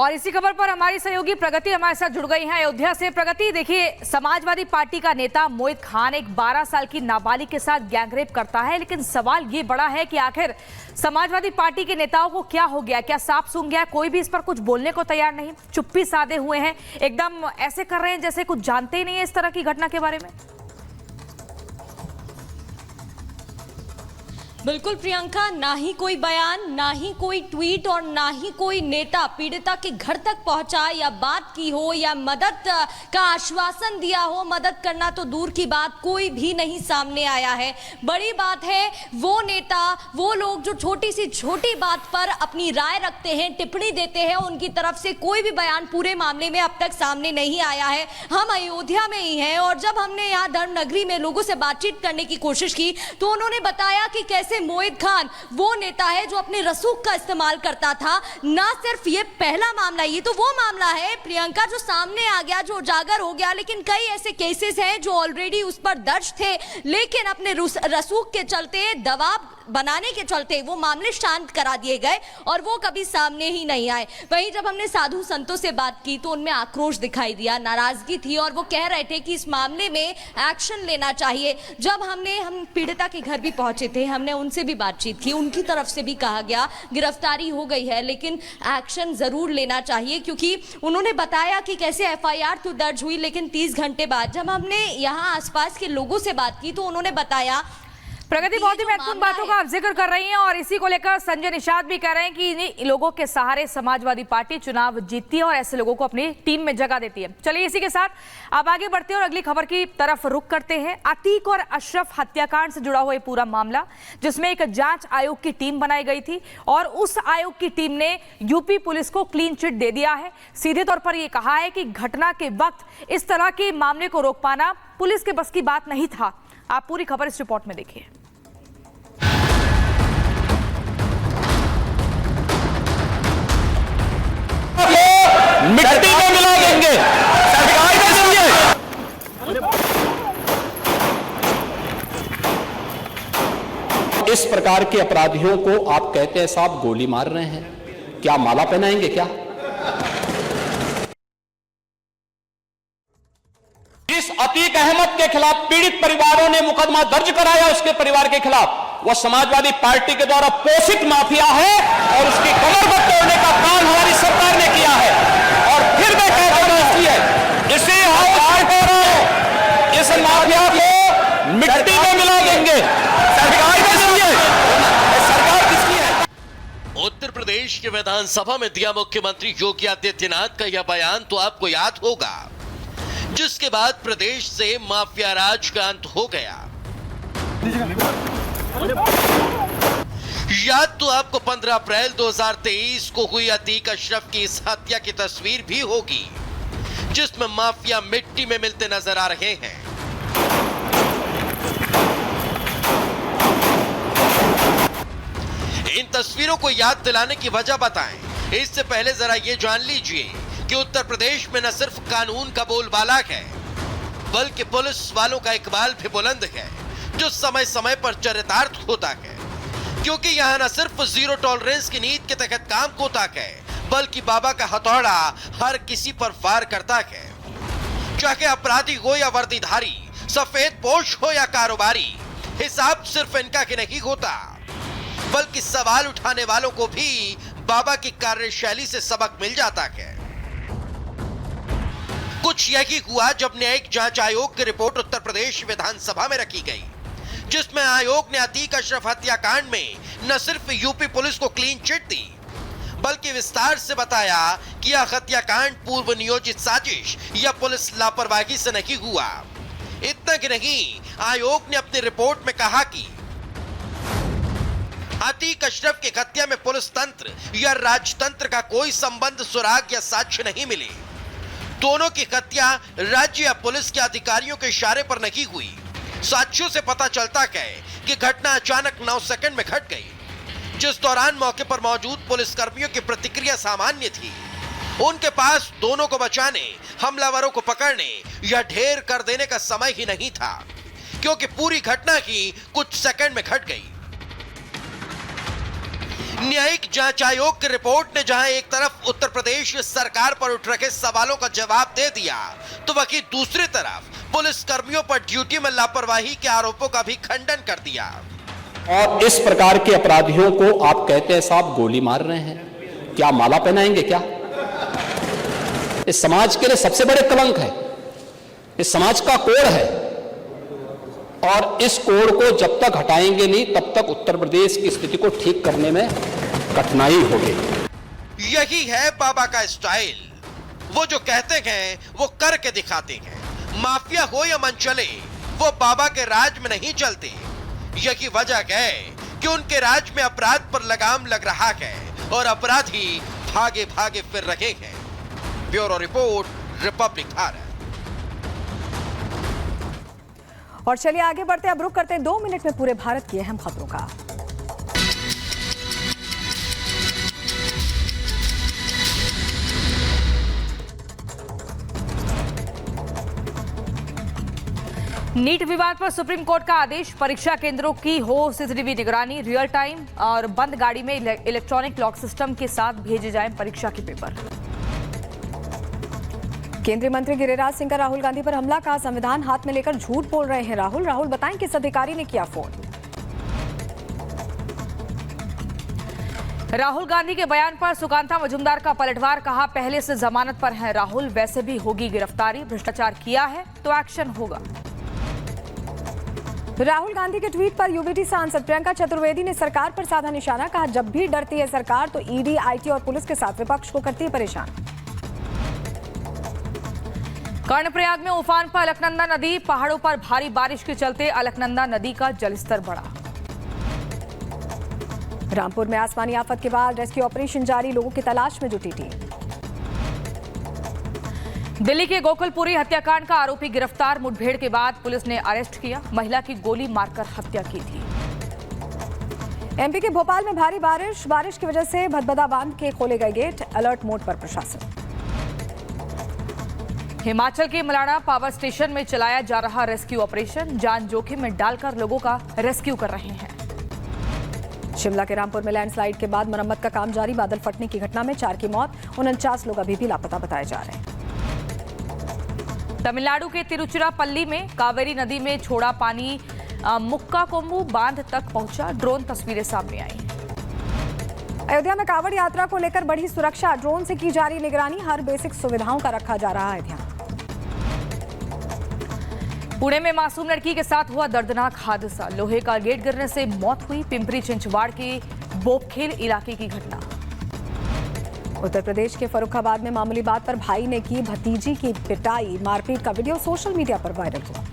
और इसी खबर पर हमारी सहयोगी प्रगति हमारे साथ जुड़ गई हैं अयोध्या से। प्रगति, देखिए, समाजवादी पार्टी का नेता मोहित खान एक 12 साल की नाबालिग के साथ गैंगरेप करता है, लेकिन सवाल ये बड़ा है कि आखिर समाजवादी पार्टी के नेताओं को क्या हो गया, क्या सांप सूंघ गया? कोई भी इस पर कुछ बोलने को तैयार नहीं, चुप्पी साधे हुए हैं, एकदम ऐसे कर रहे हैं जैसे कुछ जानते ही नहीं है इस तरह की घटना के बारे में। बिल्कुल प्रियंका, ना ही कोई बयान, ना ही कोई ट्वीट और ना ही कोई नेता पीड़िता के घर तक पहुंचा या बात की हो या मदद का आश्वासन दिया हो। मदद करना तो दूर की बात, कोई भी नहीं सामने आया है। बड़ी बात है वो नेता, वो लोग जो छोटी सी छोटी बात पर अपनी राय रखते हैं, टिप्पणी देते हैं, उनकी तरफ से कोई भी बयान पूरे मामले में अब तक सामने नहीं आया है। हम अयोध्या में ही हैं और जब हमने यहाँ धर्मनगरी में लोगों से बातचीत करने की कोशिश की तो उन्होंने बताया कि कैसे मोहित खान वो नेता है जो अपने रसूख का इस्तेमाल करता था। ना सिर्फ ये पहला मामला, ये तो वो मामला है प्रियंका जो सामने आ गया, जो उजागर हो गया, लेकिन कई ऐसे केसेस हैं जो ऑलरेडी उस पर दर्ज थे, लेकिन अपने रसूख के चलते, दबाव बनाने के चलते वो मामले शांत करा दिए गए और वो कभी सामने ही नहीं आए। वहीं जब हमने साधु संतों से बात की तो उनमें आक्रोश दिखाई दिया, नाराजगी थी और वो कह रहे थे कि इस मामले में एक्शन लेना चाहिए। जब हम पीड़िता के घर भी पहुंचे थे, हमने उनसे भी बातचीत की, उनकी तरफ से भी कहा गया गिरफ्तारी हो गई है लेकिन एक्शन जरूर लेना चाहिए, क्योंकि उन्होंने बताया कि कैसे एफआईआर तो दर्ज हुई, लेकिन 30 घंटे बाद जब हमने यहाँ आसपास के लोगों से बात की तो उन्होंने बताया। प्रगति, बहुत ही महत्वपूर्ण बातों का आप जिक्र कर रही हैं और इसी को लेकर संजय निषाद भी कह रहे हैं कि इन्हीं लोगों के सहारे समाजवादी पार्टी चुनाव जीतती है और ऐसे लोगों को अपनी टीम में जगह देती है। चलिए इसी के साथ अब आगे बढ़ते हैं और अगली खबर की तरफ रुख करते हैं। अतीक और अशरफ हत्याकांड से जुड़ा हुआ पूरा मामला, जिसमें एक जांच आयोग की टीम बनाई गई थी और उस आयोग की टीम ने यूपी पुलिस को क्लीन चिट दे दिया है। सीधे तौर पर यह कहा है कि घटना के वक्त इस तरह के मामले को रोक पाना पुलिस के बस की बात नहीं था। आप पूरी खबर इस रिपोर्ट में देखिए। मिट्टी में मिला देंगे। इस प्रकार के अपराधियों को आप कहते हैं साहब गोली मार रहे हैं, क्या माला पहनाएंगे क्या? जिस अतीक अहमद के खिलाफ पीड़ित परिवारों ने मुकदमा दर्ज कराया, उसके परिवार के खिलाफ, वह समाजवादी पार्टी के द्वारा पोषित माफिया है और उसकी कमर पर तोड़ने का काम हमारी सरकार ने किया है। और फिर मैं कहता हूं इसे इस माफिया को मिट्टी में मिला देंगे। सरकार किसकी है? उत्तर प्रदेश के विधानसभा में दिया मुख्यमंत्री योगी आदित्यनाथ का यह बयान तो आपको याद होगा, जिसके बाद प्रदेश से माफिया राज का अंत हो गया। याद तो आपको 15 अप्रैल 2023 को हुई अतीक अशरफ की इस हत्या की तस्वीर भी होगी, जिसमें माफिया मिट्टी में मिलते नजर आ रहे हैं। इन तस्वीरों को याद दिलाने की वजह बताएं। इससे पहले जरा ये जान लीजिए कि उत्तर प्रदेश में न सिर्फ कानून का बोलबाला है, बल्कि पुलिस वालों का इकबाल भी बुलंद है, जो समय समय पर चरितार्थ होता है। क्योंकि यहाँ न सिर्फ जीरो टॉलरेंस की नीति के तहत काम होता है, बल्कि बाबा का हथौड़ा हर किसी पर फायर करता है। चाहे अपराधी हो या वर्दीधारी, सफेद पोश हो या कारोबारी, हिसाब सिर्फ इनका कि नहीं होता, बल्कि सवाल उठाने वालों को भी बाबा की कार्यशैली से सबक मिल जाता है। कुछ यही हुआ जब न्यायिक जांच आयोग की रिपोर्ट उत्तर प्रदेश विधानसभा में रखी गई, जिसमें आयोग ने अतीक अशरफ हत्याकांड में न सिर्फ यूपी पुलिस को क्लीन चिट दी, बल्कि विस्तार से बताया कि यह हत्याकांड पूर्व नियोजित साजिश या पुलिस लापरवाही से नहीं हुआ। इतना कि नहीं, आयोग ने अपनी रिपोर्ट में कहा कि अतीक अशरफ की हत्या में पुलिस तंत्र या राजतंत्र का कोई संबंध, सुराग या साक्ष्य नहीं मिले। दोनों की हत्या राज्य या पुलिस के अधिकारियों के इशारे पर नहीं हुई। साक्ष्यों से पता चलता है कि घटना अचानक 9 सेकंड में घट गई, जिस दौरान मौके पर मौजूद पुलिसकर्मियों की प्रतिक्रिया सामान्य थी। उनके पास दोनों को बचाने, हमलावरों को पकड़ने या ढेर कर देने का समय ही नहीं था, क्योंकि पूरी घटना ही कुछ सेकंड में घट गई। न्यायिक जांच आयोग की रिपोर्ट ने जहां एक तरफ उत्तर प्रदेश सरकार पर उठ रखे सवालों का जवाब दे दिया, तो वहीं दूसरी तरफ पुलिस कर्मियों पर ड्यूटी में लापरवाही के आरोपों का भी खंडन कर दिया। और इस प्रकार के अपराधियों को आप कहते हैं साहब गोली मार रहे हैं, क्या माला पहनाएंगे क्या? इस समाज के लिए सबसे बड़े कलंक है, इस समाज का कोड है, और इस कोड को जब तक हटाएंगे नहीं तब तक उत्तर प्रदेश की स्थिति को ठीक करने में कठिनाई होगी। यही है बाबा का स्टाइल, वो जो कहते हैं वो करके दिखाते हैं। माफिया हो या मन चले, वो बाबा के राज में नहीं चलते। यही वजह है कि उनके राज में अपराध पर लगाम लग रहा है और अपराधी भागे भागे फिर रहे हैं। Bureau report, Republic Bharat. और चलिए आगे बढ़ते, अब रुक करते हैं 2 मिनट में पूरे भारत की अहम खबरों का। नीट विवाद पर सुप्रीम कोर्ट का आदेश, परीक्षा केंद्रों की हो सीसीटीवी निगरानी, रियल टाइम और बंद गाड़ी में इलेक्ट्रॉनिक लॉक सिस्टम के साथ भेजे जाएं परीक्षा के पेपर। केंद्रीय मंत्री गिरिराज सिंह का राहुल गांधी पर हमला, कहा संविधान हाथ में लेकर झूठ बोल रहे हैं राहुल बताएं किस अधिकारी ने किया फोन। राहुल गांधी के बयान पर सुकांता मजुमदार का पलटवार, कहा पहले से जमानत पर हैं राहुल, वैसे भी होगी गिरफ्तारी, भ्रष्टाचार किया है तो एक्शन होगा। राहुल गांधी के ट्वीट पर यूबीटी सांसद प्रियंका चतुर्वेदी ने सरकार पर साधा निशाना, कहा जब भी डरती है सरकार तो ईडी, आईटी और पुलिस के साथ विपक्ष को करती है परेशान। कर्णप्रयाग में उफान पर अलकनंदा नदी, पहाड़ों पर भारी बारिश के चलते अलकनंदा नदी का जलस्तर बढ़ा। रामपुर में आसमानी आफत के बाद रेस्क्यू ऑपरेशन जारी, लोगों की तलाश में जुटी टीम। दिल्ली के गोकुलपुरी हत्याकांड का आरोपी गिरफ्तार, मुठभेड़ के बाद पुलिस ने अरेस्ट किया, महिला की गोली मारकर हत्या की थी। एमपी के भोपाल में भारी बारिश की वजह से भदभदा बांध के खोले गए गेट, अलर्ट मोड पर प्रशासन। हिमाचल के मलाणा पावर स्टेशन में चलाया जा रहा रेस्क्यू ऑपरेशन, जान जोखिम में डालकर लोगों का रेस्क्यू कर रहे हैं। शिमला के रामपुर में लैंडस्लाइड के बाद मरम्मत का काम जारी, बादल फटने की घटना में 4 की मौत, 49 लोग अभी भी लापता बताए जा रहे हैं। तमिलनाडु के तिरुचिरापल्ली में कावेरी नदी में छोड़ा पानी मुक्का कोम्बू बांध तक पहुंचा, ड्रोन तस्वीरें सामने आई। अयोध्या में कांवड़ यात्रा को लेकर बढ़ी सुरक्षा, ड्रोन से की जा रही निगरानी, हर बेसिक सुविधाओं का रखा जा रहा है ध्यान। पुणे में मासूम लड़की के साथ हुआ दर्दनाक हादसा, लोहे का गेट गिरने से मौत हुई, पिंपरी चिंचवाड़ के बोपखेल इलाके की घटना। उत्तर प्रदेश के फर्रुखाबाद में मामूली बात पर भाई ने की भतीजी की पिटाई, मारपीट का वीडियो सोशल मीडिया पर वायरल हुआ।